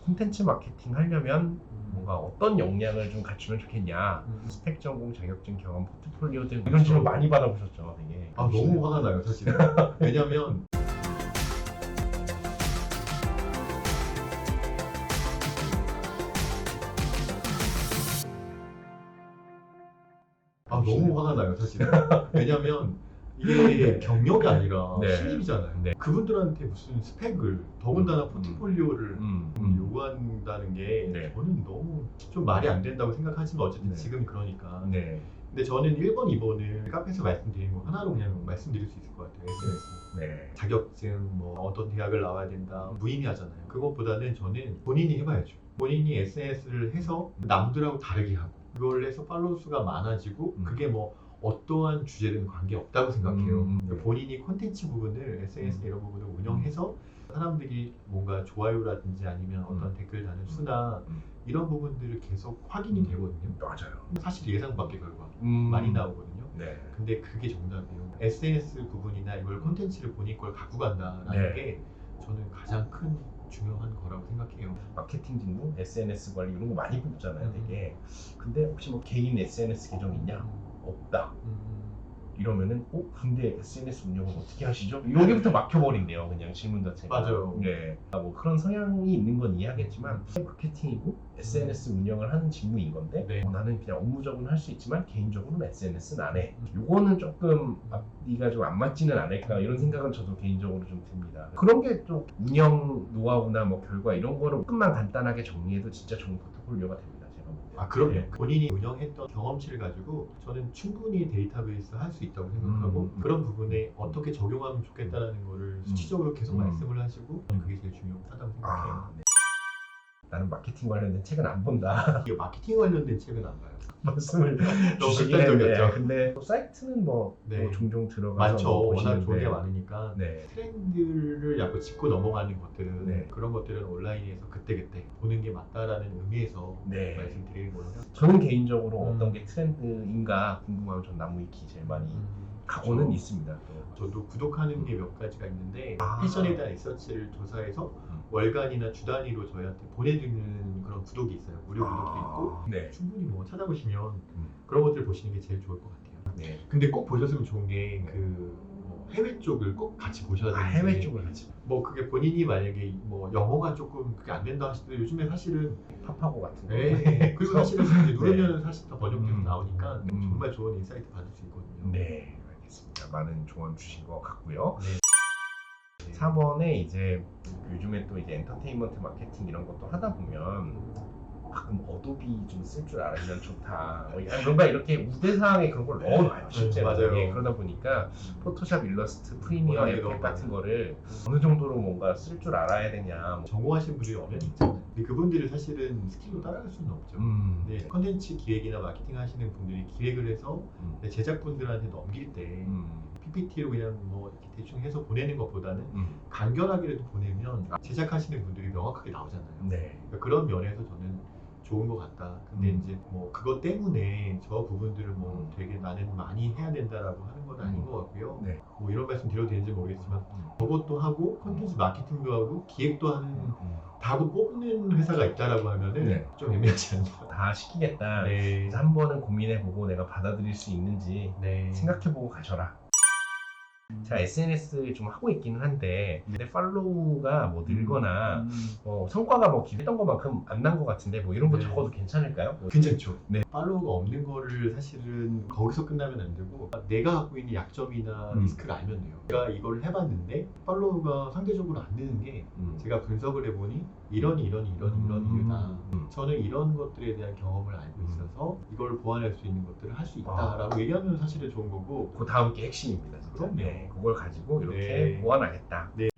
콘텐츠 마케팅 하려면 뭔가 어떤 역량을 좀 갖추면 좋겠냐, 스펙 전공, 자격증, 경험, 포트폴리오 등 이런 질문 많이 받아보셨죠, 되게. 아 너무 화가 나요 사실은. 왜냐면 너무 화가 나요 사실은. 왜냐면 이게 경력이 아니라 네. 신입이잖아요. 네. 그분들한테 무슨 스펙을, 더군다나 포트폴리오를 요구한다는 게 네. 저는 너무 좀 말이 안 된다고 생각하지만 어쨌든 네. 지금 그러니까. 네. 근데 저는 1번, 2번을 카페에서 말씀드린 거 하나로 그냥 말씀드릴 수 있을 것 같아요. SNS. 네. 자격증, 뭐 어떤 대학을 나와야 된다, 무의미하잖아요. 그것보다는 저는 본인이 해봐야죠. 본인이 SNS를 해서 남들하고 다르게 하고 그걸 해서 팔로우 수가 많아지고 그게 뭐 어떠한 주제든 관계없다고 생각해요. 네. 본인이 콘텐츠 부분을 SNS 이런 부분을 운영해서 사람들이 뭔가 좋아요라든지 아니면 어떤 댓글 다는 수나 이런 부분들을 계속 확인이 되거든요. 맞아요. 사실 예상 밖의 결과 많이 나오거든요. 네. 근데 그게 정답이에요. SNS 부분이나 이걸 콘텐츠를 본인 걸 갖고 간다라는 네. 게 저는 가장 큰 중요한 거라고 생각해요. 마케팅 직무, SNS 관리 이런 거 많이 뽑잖아요, 되게. 근데 혹시 뭐 개인 SNS 계정 있냐? 없다. 이러면은 근데 SNS 운영을 어떻게 하시죠? 여기부터 막혀버린대요, 그냥 질문 자체가. 맞아요. 네. 뭐 그런 성향이 있는 건 이해하겠지만 마케팅이고 SNS 운영을 하는 직무인 건데 네. 나는 그냥 업무적으로는 할 수 있지만 개인적으로는 SNS는 안 해. 요거는 조금 앞뒤가 좀 안 맞지는 않을까 이런 생각은 저도 개인적으로 좀 듭니다. 그런 게 좀 운영 노하우나 뭐 결과 이런 거를 조금만 간단하게 정리해도 진짜 좋은 포트폴리오가 됩니다. 그럼요. 네. 본인이 운영했던 경험치를 가지고 저는 충분히 데이터베이스 할 수 있다고 생각하고 그런 부분에 어떻게 적용하면 좋겠다는 거를 수치적으로 계속 말씀을 하시고 그게 제일 중요하다고 생각해요. 네. 나는 마케팅 관련된 책은 안 본다. 이게 마케팅 관련된 책은 안 봐요. 말씀을 너무 주시긴 했는데 극단적이었죠. 근데 사이트는 뭐 종종 들어가서 많죠. 뭐 워낙 좋은 게 보시는데. 많으니까 네. 트렌드를 약간 짚고 넘어가는 것들은 네. 그런 것들은 온라인에서 그때그때 보는 게 맞다라는 의미에서 네. 말씀드리는 거예요. 저는 개인적으로 어떤 게 트렌드인가 궁금하면 전 나무위키 제일 많이 가고는 있습니다. 또. 저도 구독하는 게 몇 가지가 있는데 아. 패션에 대한 리서치를 조사해서 월간이나 주 단위로 저희한테 보내주는 그런 구독이 있어요. 무료 구독도 있고 네. 충분히 뭐 찾아보시면 그런 것들 보시는 게 제일 좋을 것 같아요. 네. 근데 꼭 보셨으면 좋은 게 해외 쪽을 꼭 같이 보셔야 되는데 해외 쪽을 같이. 뭐 그게 본인이 만약에 뭐 영어가 조금 그게 안 된다 하시더라도 요즘에 사실은 팝하고 같은 거. 그리고 사실은 이제 누르면 네. 사실 다 번역돼서 나오니까 정말 좋은 인사이트 받을 수 있거든요. 네, 알겠습니다. 많은 조언 주신 것 같고요. 네. 4번에 이제 요즘에 또 이제 엔터테인먼트 마케팅 이런 것도 하다 보면 가끔 어도비 좀 쓸 줄 알면 좋다. 뭔가 이렇게 우대사항에 그런 걸 넣어놔요, 실제로. 맞아요. 예, 그러다 보니까 포토샵, 일러스트, 프리미어, 에펙 같은 거를 어느 정도로 뭔가 쓸 줄 알아야 되냐. 전공하신 분들이 엄연히 있잖아요. 근데 그분들을 사실은 스킬로 따라갈 수는 없죠. 근데 컨텐츠 기획이나 마케팅 하시는 분들이 기획을 해서 제작분들한테 넘길 때 PPT로 그냥 뭐 이렇게 대충 해서 보내는 것보다는 간결하게라도 보내면 제작하시는 분들이 명확하게 나오잖아요. 네. 그러니까 그런 면에서 저는 좋은 것 같다. 근데 이제 뭐 그것 때문에 저 부분들을 뭐 되게 나는 많이 해야 된다라고 하는 건 아닌 것 같고요. 네. 뭐 이런 말씀 드려도 되는지 모르겠지만 저것도 하고 컨텐츠 마케팅도 하고 기획도 하는 다도 뽑는 회사가 있다라고 하면은 네. 좀 애매하지 않나. 다 시키겠다. 네. 그래서 한 번은 고민해보고 내가 받아들일 수 있는지 네. 생각해보고 가셔라. 제가 SNS 좀 하고 있기는 한데 근데 팔로우가 뭐 늘거나 성과가 뭐 기대했던 것만큼 안 난 것 같은데 뭐 이런 거 네. 적어도 괜찮을까요? 괜찮죠. 네. 팔로우가 없는 거를 사실은 거기서 끝나면 안 되고 내가 갖고 있는 약점이나 리스크를 알면 돼요. 제가 이걸 해봤는데 팔로우가 상대적으로 안 되는 게 제가 분석을 해보니 이런 이유다. 저는 이런 것들에 대한 경험을 알고 있어서 이걸 보완할 수 있는 것들을 할 수 있다라고 얘기하면 사실은 좋은 거고 그 다음 게 핵심입니다. 진짜. 그럼요. 네, 그걸 가지고 이렇게 네. 보완하겠다. 네.